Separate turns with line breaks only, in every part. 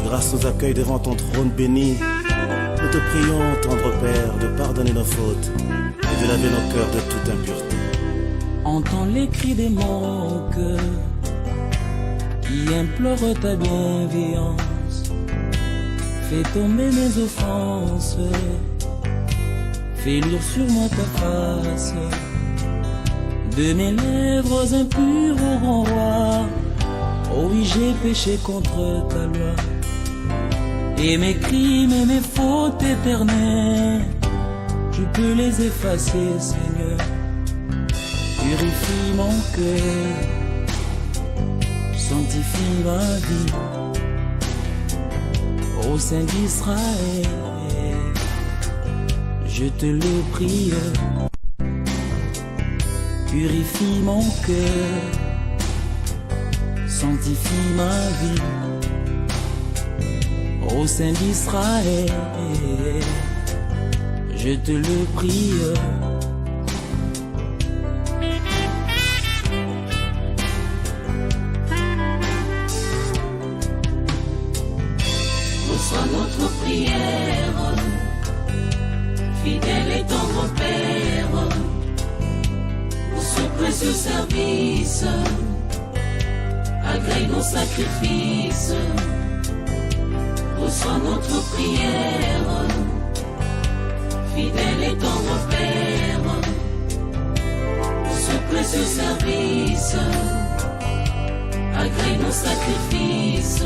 grâce nous accueille devant ton trône béni. Nous te prions, tendre Père, de pardonner nos fautes et de laver nos cœurs de toute impureté.
Entends les cris des mon cœur qui implorent ta bienveillance. Fais tomber mes offenses, fais luire sur moi ta face. De mes lèvres impures au grand roi, oh oui, j'ai péché contre ta loi. Et mes crimes et mes fautes éternelles, tu peux les effacer, Seigneur. Purifie mon cœur, sanctifie ma vie. Ô Saint d'Israël, je te le prie. Purifie mon cœur, sanctifie ma vie. Ô Saint d'Israël, je te le prie.
Reçois notre prière, fidèle et tendre Père, pour ce précieux service, agrée nos sacrifices. Reçois notre prière, fidèle et tendre Père, pour ce précieux service, agrée nos sacrifices.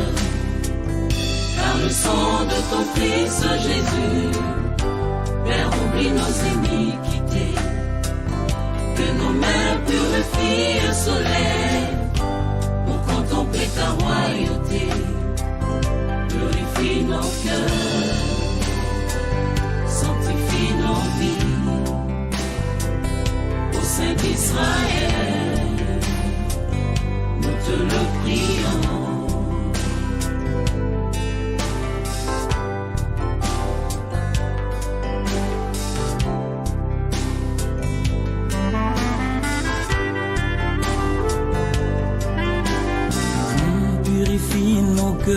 Par le sang de ton Fils Jésus, Père, oublie nos iniquités, que nos mains purifient le soleil, pour contempler ta royauté. Purifie nos cœurs, sanctifie nos vies, au Saint d'Israël, nous te le prions.
Purifie nos cœurs,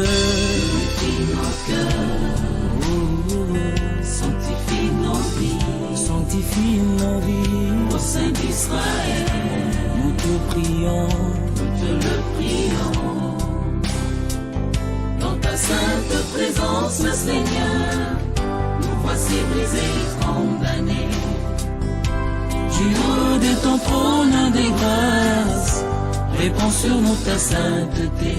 Sanctifie nos vies,
sanctifie nos vies.
au Saint d'Israël,
Nous te prions,
nous te le prions. Dans ta sainte présence, Seigneur, nous voici brisés et condamnés.
du haut de ton trône des grâces, répands sur nous ta sainteté.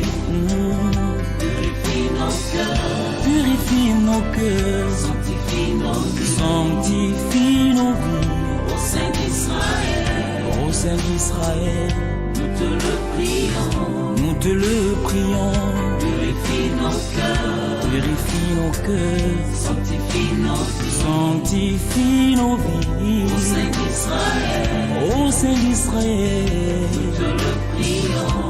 Purifie nos cœurs,
Purifie nos cœurs,
sanctifie nos vies,
sanctifie nos vies.
au Saint d'Israël,
Ô Saint d'Israël,
nous te le prions.
nous te le prions.
Purifie nos cœurs,
Purifie nos cœurs,
sanctifie nos vies,
sanctifie nos vies.
au Saint d'Israël,
Ô Saint d'Israël,
nous te le prions.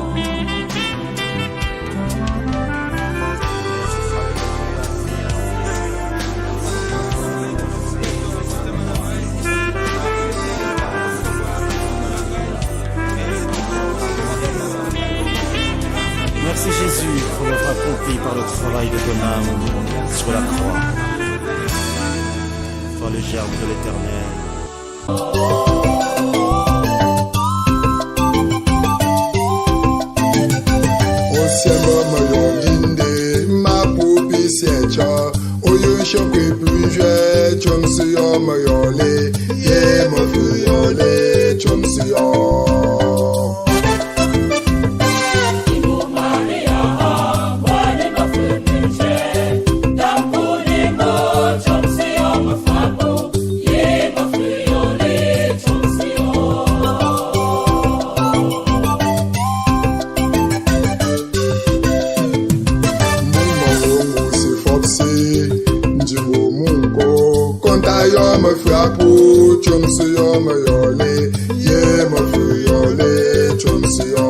Merci Jésus pour l'œuvre accomplie par le travail de ton âme sur la croix. Toi le germe de l'Éternel.
Osiema mayolinde mapupi secha oyosho kwepuje chomsiyo mayole ye mafuyole chomsiyo. Yo me frapo, chomsiyo mayole ye mafuyole chomsiyo.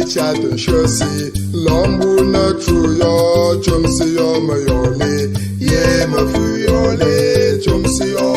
chat and shirty. Lambu na truyo, chumsi yo mayole. Yeah, my fuyole, chumsi yo.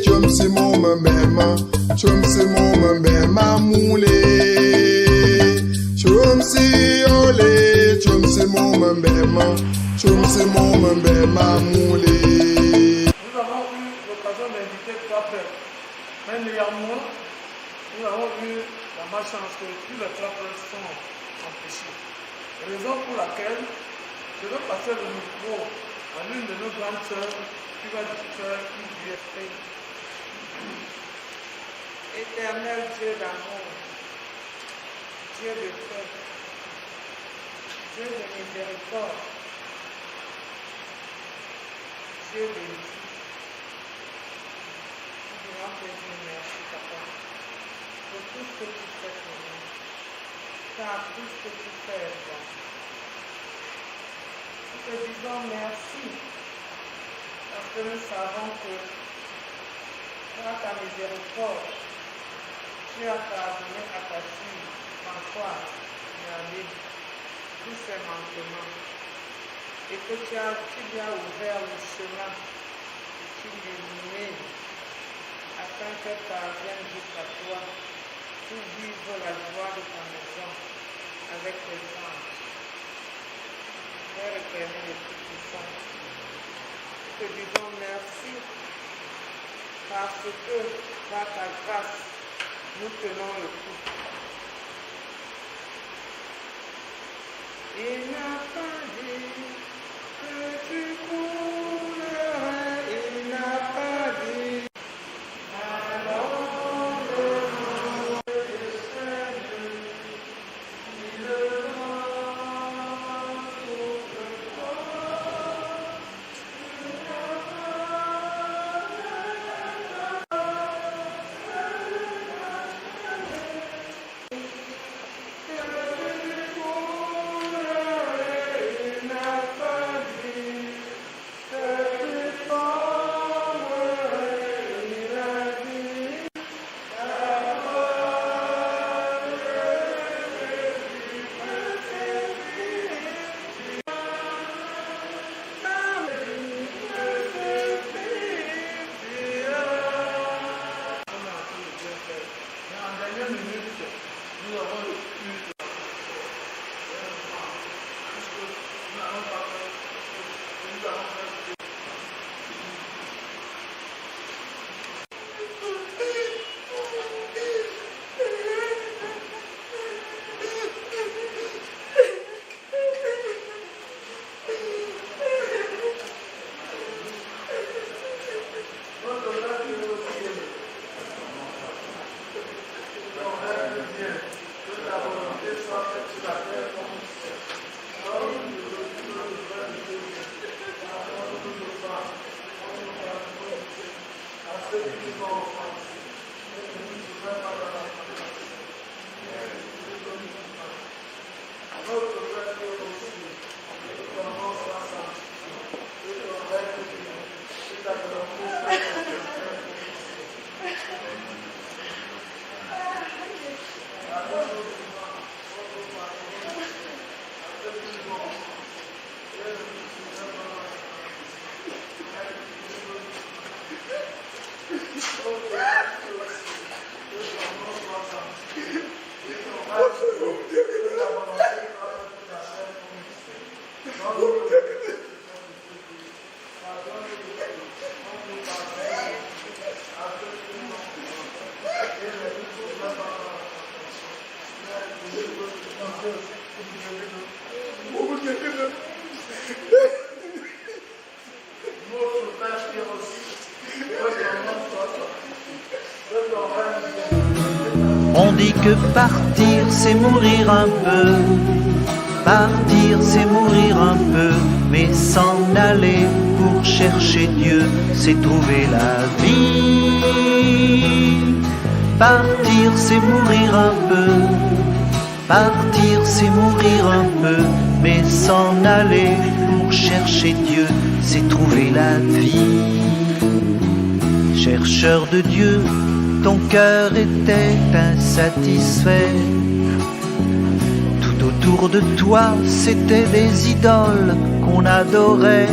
Chumsi moma mema, chumsi moma mema mule. Chumsi ole, chumsi moma mema, chumsi moma mema mule.
Nous avons eu l'occasion d'inviter trois frères. Mais néanmoins, nous avons eu la malchance que tous les trois frères sont empêchés. Raison pour laquelle je veux passer le micro à l'une de nos grandes sœurs qui va faire une VFP.
Éternel Dieu d'amour, Dieu de paix, Dieu de miséricorde, Dieu de vie, nous voulons te dire merci, Papa, pour tout ce que tu fais pour nous, car tout ce que tu fais est bon. Nous te disons merci, parce que nous savons que par ta miséricorde, tu as pardonné à ta fille, Françoise, et à lui, tous ses manquements, et que tu lui as ouvert le chemin, tu l'illumines, afin qu'elle parvienne jusqu'à toi, pour vivre la joie de ta maison, avec les anges. Père éternel et tout-puissant, nous te disons merci, parce que par ta grâce, nous tenons le coup. Il n'a pas dit que tu coulerais, il n'a pas dit. Alors le nom de Seigneur, il le vent souffle fort.
dit que partir c'est mourir un peu. Partir c'est mourir un peu, mais s'en aller pour chercher Dieu, c'est trouver la vie. Partir c'est mourir un peu. Partir c'est mourir un peu, mais s'en aller pour chercher Dieu, c'est trouver la vie. Chercheur de Dieu, ton cœur était insatisfait. Tout autour de toi, c'était des idoles qu'on adorait.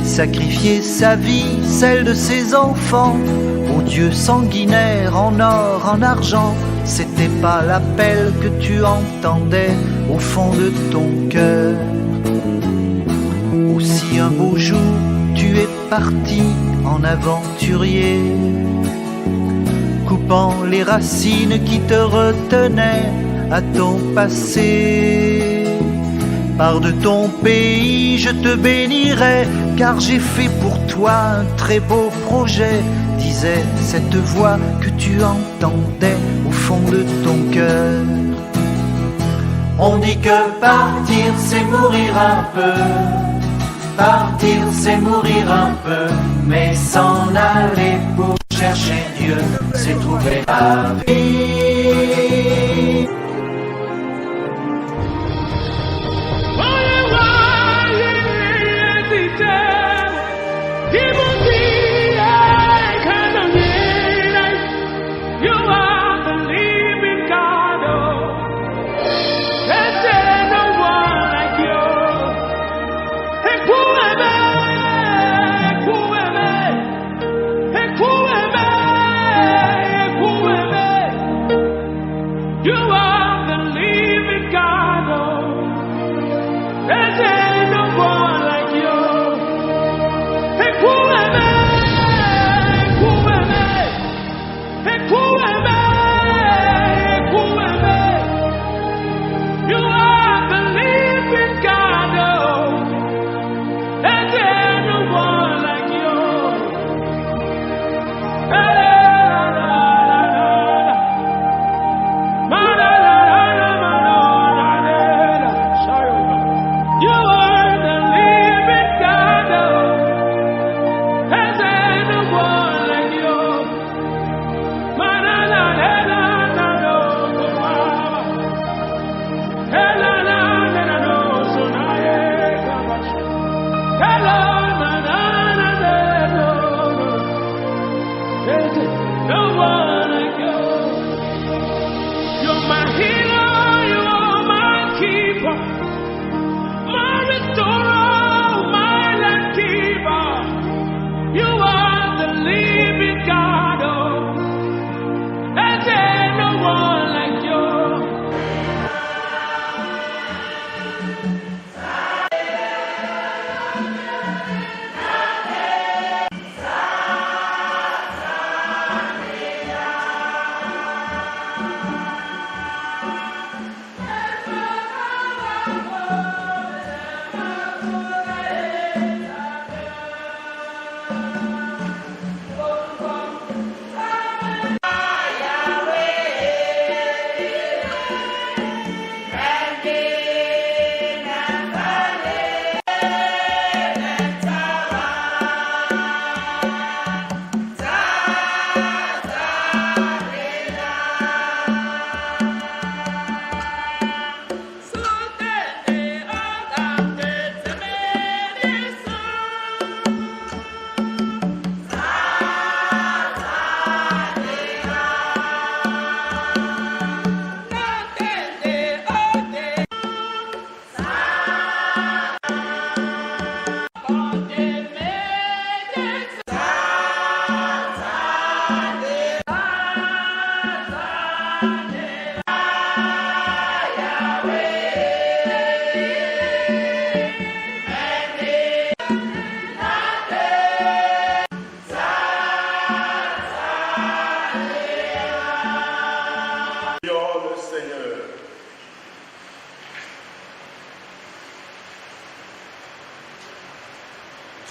Sacrifier sa vie, celle de ses enfants, aux dieux sanguinaires en or, en argent, c'était pas l'appel que tu entendais au fond de ton cœur. Aussi un beau jour, tu es parti en aventurier, coupant les racines qui te retenaient à ton passé. Pars de ton pays, je te bénirai, car j'ai fait pour toi un très beau projet, disait cette voix que tu entendais au fond de ton cœur. On dit que partir c'est mourir un peu. Partir c'est mourir un peu, mais s'en aller pour chercher Dieu, c'est trouver la vie.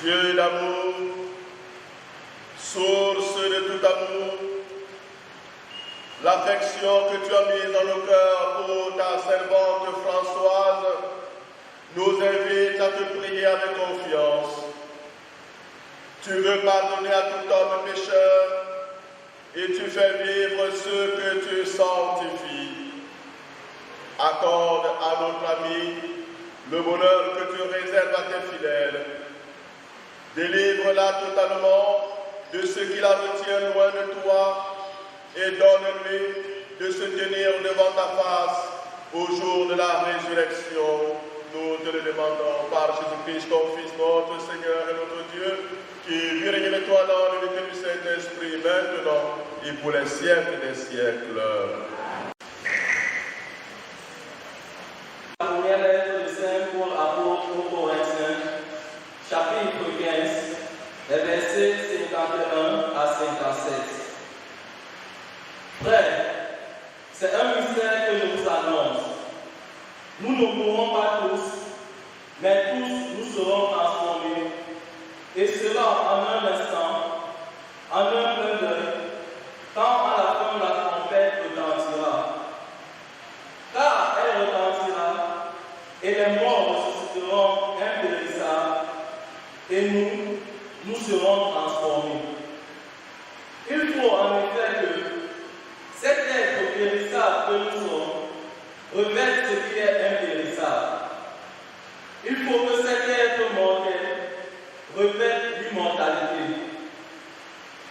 Dieu d'amour, source de tout amour, l'affection que tu as mise dans nos cœurs pour ta servante Françoise nous invite à te prier avec confiance. Tu veux pardonner à tout homme pécheur et tu fais vivre ceux que tu sanctifies. Accorde à notre ami le bonheur que tu réserves à tes fidèles. Délivre-la totalement de ce qui la retient loin de toi et donne-lui de se tenir devant ta face au jour de la résurrection. Nous te le demandons par Jésus-Christ, ton Fils, notre Seigneur et notre Dieu, qui vit régner avec toi dans l'unité du Saint-Esprit, maintenant et pour les siècles des siècles.
La première lettre de Saint Paul apôtre aux Corinthiens, chapitre 15, les versets 51 à 57. Frères, c'est un mystère que je vous annonce. Nous ne mourrons pas tous, mais tous nous serons transformés. Et cela en un instant, en un clin d'œil, quand à la fin la trompette retentira. Car elle retentira, et les morts ressusciteront impérissables, et nous serons transformés. Il faut en effet que cet être périssable que nous sommes revête ce qui est impérissable. Il faut que cet être mortel revête l'immortalité.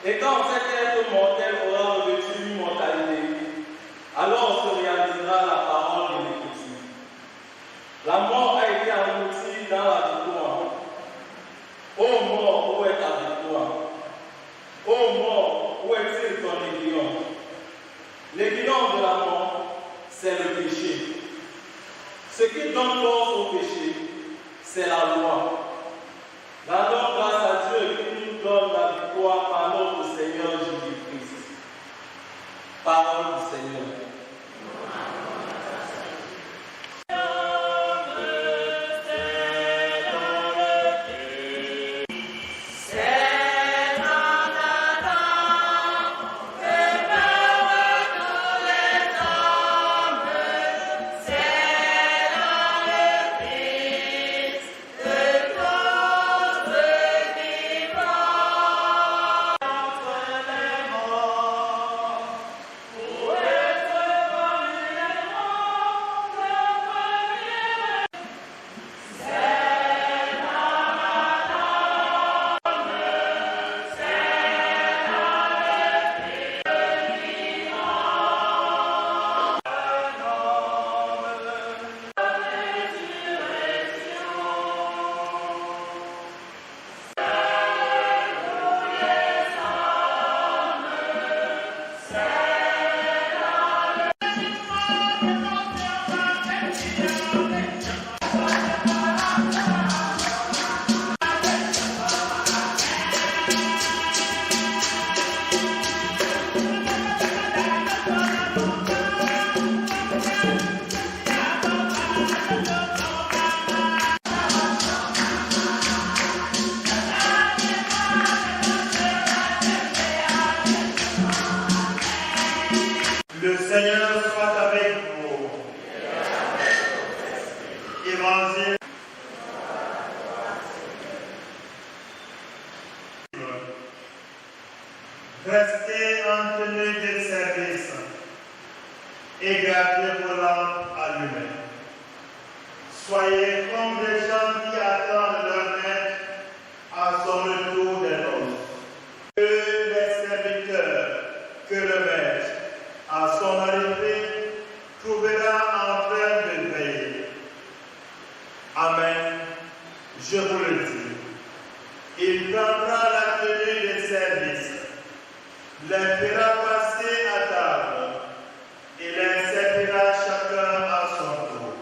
Et quand cet être mortel aura revêtu l'immortalité, alors se réalisera la parole de l'Écriture. La mort a été engloutie dans la victoire. Ô mort, où est ta victoire? Ô mort, où est-il ton aiguillon? L'aiguillon de la mort, c'est le péché. Ce qui donne force au péché, c'est la loi. Rendons grâce à Dieu qui nous donne la victoire par notre Seigneur Jésus-Christ. Parole du Seigneur.
Le Seigneur soit avec vous. Évangile. Restez en tenue de service et gardez vos lampes allumées. Soyez comme des gens qui attendent leur maître à son retour des noces. Que les serviteurs, que le maître, à son arrivée, trouvera en train de veiller. Amen. Je vous le dis. Il prendra la tenue des services, les fera passer à table et les servira chacun à son tour.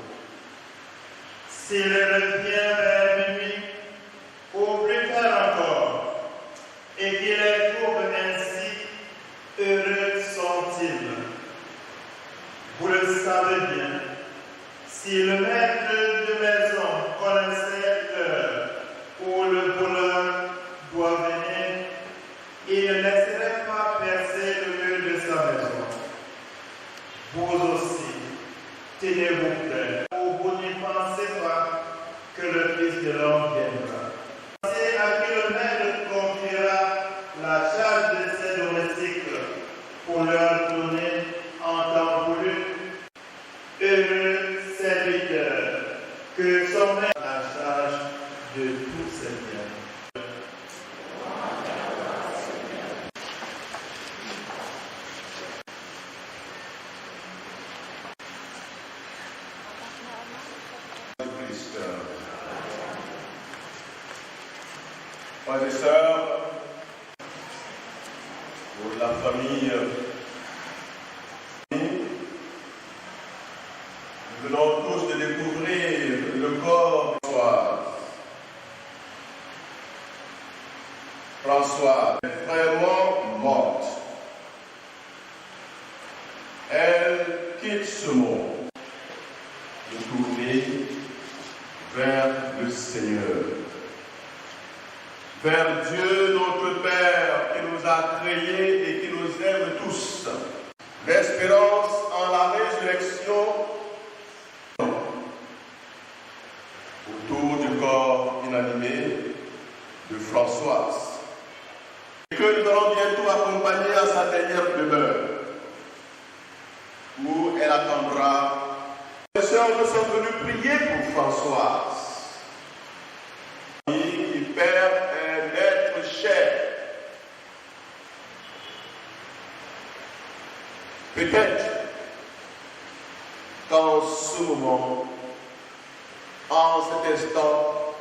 S'il revient vers minuit, ou plus tard encore, et qu'il les trouve ainsi, heureux sont-ils. Vous le savez bien, si le maître de maison connaissait l'heure où le voleur doit venir, il ne laisserait pas percer le mur de sa maison. Soyez-vous prêts. Vous n'y pensez pas que le Fils de l'homme viendra. Pensez à qui le maître confiera la charge de ses domestiques pour leur donner en temps voulu. Heureux serviteur, que son maître a la charge de tous ses biens.
Frères et sœurs, pour la famille, nous venons tous de découvrir le corps de Françoise est vraiment morte. Elle quitte ce monde, de tourner vers le Seigneur, vers Dieu notre Père qui nous a créés et qui nous aime tous. L'espérance en la résurrection autour du corps inanimé de Françoise, et que nous allons bientôt accompagner à sa dernière demeure, où elle attendra. Les sœurs, nous sommes venus prier pour Françoise, qui perd un être cher. Peut-être qu'en ce moment, en cet instant,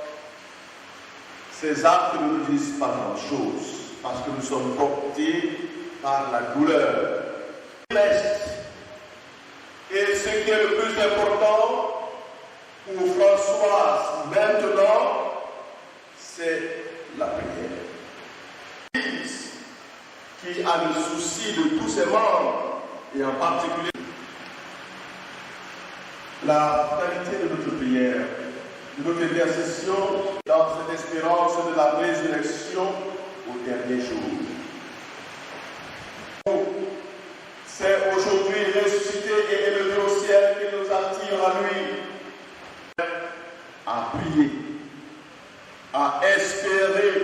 ces actes ne nous disent pas grand-chose, parce que nous sommes portés par la douleur. Et ce qui est le plus important pour Françoise maintenant, c'est la prière. L'Église qui a le souci de tous ses membres, et en particulier la finalité de notre prière, de notre intercession dans cette espérance de la résurrection au dernier jour. C'est aujourd'hui ressuscité et élevé au ciel qui nous attire à lui, à prier, à espérer,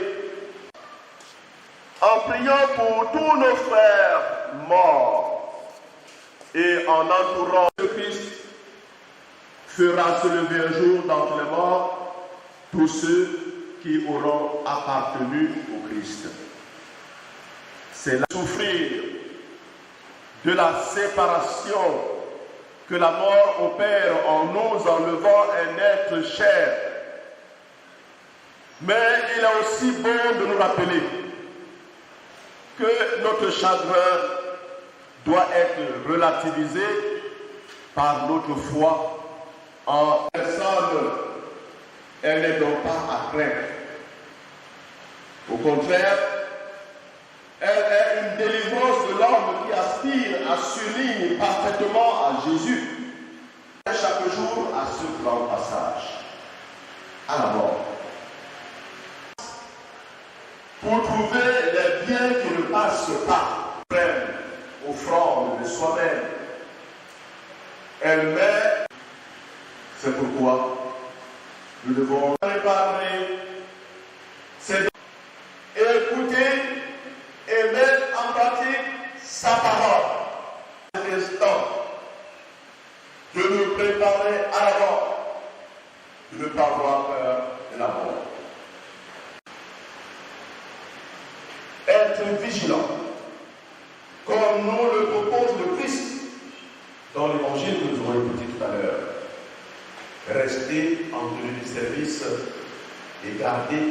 en priant pour tous nos frères morts et en entourant le Christ fera se lever un jour d'entre les morts tous ceux qui auront appartenu au Christ. C'est là souffrir de la séparation que la mort opère en nous enlevant un être cher. Mais il est aussi bon de nous rappeler que notre chagrin doit être relativisé par notre foi en personne. Elle n'est donc pas à craindre. Au contraire, elle est une délivrance de l'homme qui aspire à s'unir parfaitement à Jésus. Chaque jour à ce grand passage, à la mort. Pour trouver les biens qui ne passent pas, offrande de soi-même. Elle met, c'est pourquoi nous devons préparer, c'est écouter et mettre en pratique sa parole. C'est l'instant de nous préparer à la mort, de ne pas avoir peur de la mort. Être vigilant, comme nous le propose le Christ dans l'évangile que nous aurons écouté tout à l'heure. Restez en tenue du service et gardez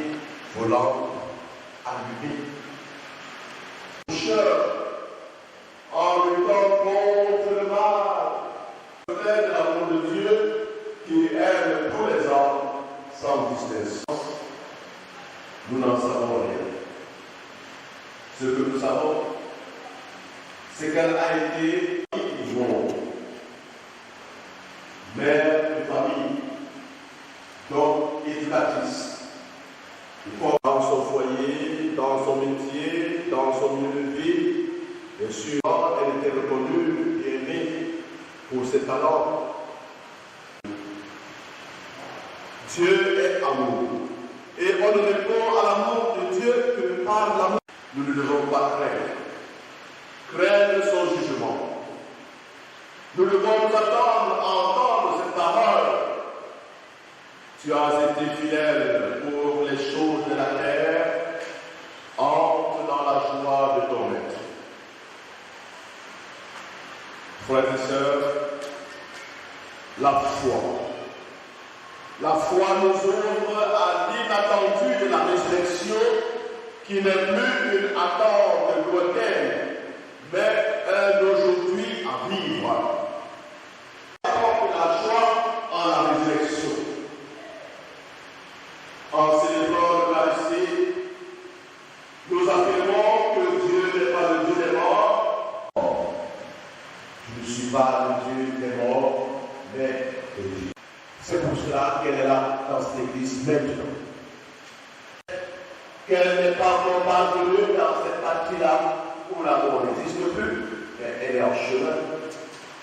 vos lampes allumées. En luttant contre le mal, fait de l'amour de Dieu qui aime tous les hommes sans distinction. Nous n'en savons rien. Ce que nous savons, c'est qu'elle a été mère de famille, donc éducatrice. Dans son foyer, dans son métier, dans son milieu de vie, bien sûr, elle était reconnue et aimée pour ses talents Dieu est amour. Et on ne répond à l'amour de Dieu que par l'amour. Nous ne devons pas craindre. Craindre son jugement. Nous devons nous attendre à entendre cette parole. Tu as été fidèle pour les choses de la terre. Entre dans la joie de ton maître. Frères et sœurs, la foi nous ouvre à l'inattendu de la résurrection qui n'est plus une attente lointaine, mais un aujourd'hui à vivre. Apporte la joie en la résurrection. En célébrant l'Eucharistie, nous affirmons que Dieu n'est pas le Dieu des morts. Je ne suis pas le Dieu des morts, mais de Dieu. C'est pour cela qu'elle est là dans cette église maintenant. Qu'elle n'est pas parvenue dans cette partie-là où la mort n'existe plus, mais elle est en chemin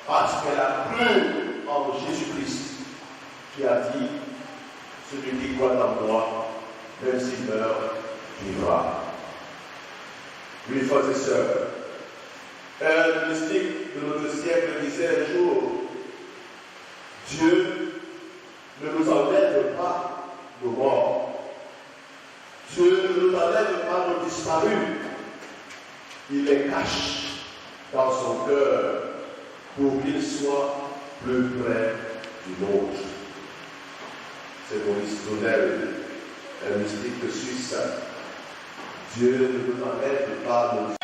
parce qu'elle a cru en Jésus-Christ qui a dit celui qui croit en moi, même s'il meurt, vivra. Oui, frères et sœurs, un mystique de notre siècle disait un jour, Dieu ne nous enlève pas nos morts. Dieu ne nous enlève pas nos disparus. Il les cache dans son cœur pour qu'ils soient plus près du nôtre. C'est Maurice Donnel, un mystique suisse. Dieu ne nous enlève pas nos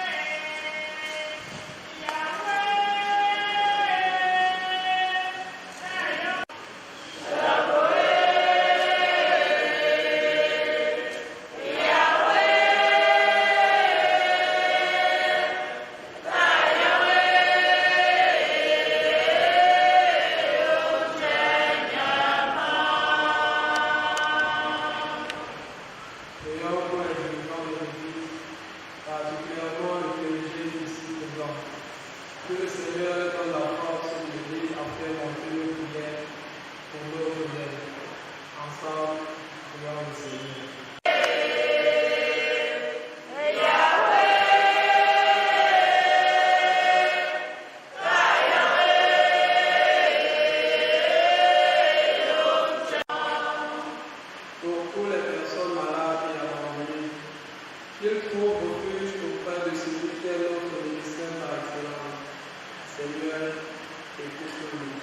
Que le Seigneur donne la force de l'Église à faire monter nos prières pour nos fidèles. Ensemble, prions le Seigneur. Pour les personnes malades et abandonnées, qu'ils trouvent refuge auprès de celui qui est notre médecin par excellence. Seigneur, écoute-nous.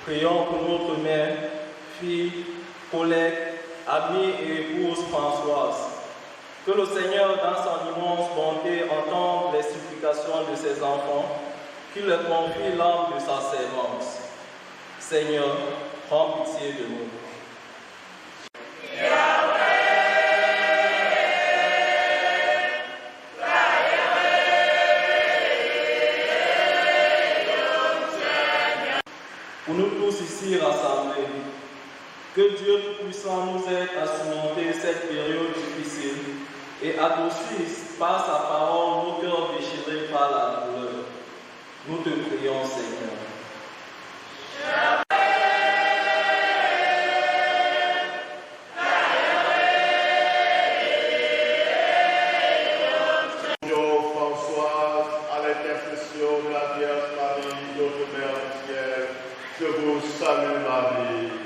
Prions pour notre mère, fille, collègue, amie et épouse Françoise. Que le Seigneur, dans son immense bonté, entende les supplications de ses enfants, qu'il leur confie l'âme de sa servante. Seigneur, prends pitié de nous. Pour nous tous ici rassemblés, que Dieu Tout-Puissant nous aide à surmonter cette période difficile et adoucisse par sa parole nos cœurs déchirés par la douleur. Nous te prions, Seigneur.
Françoise, à l'intercession de la Vierge Marie, notre Mère entière, je vous salue Marie.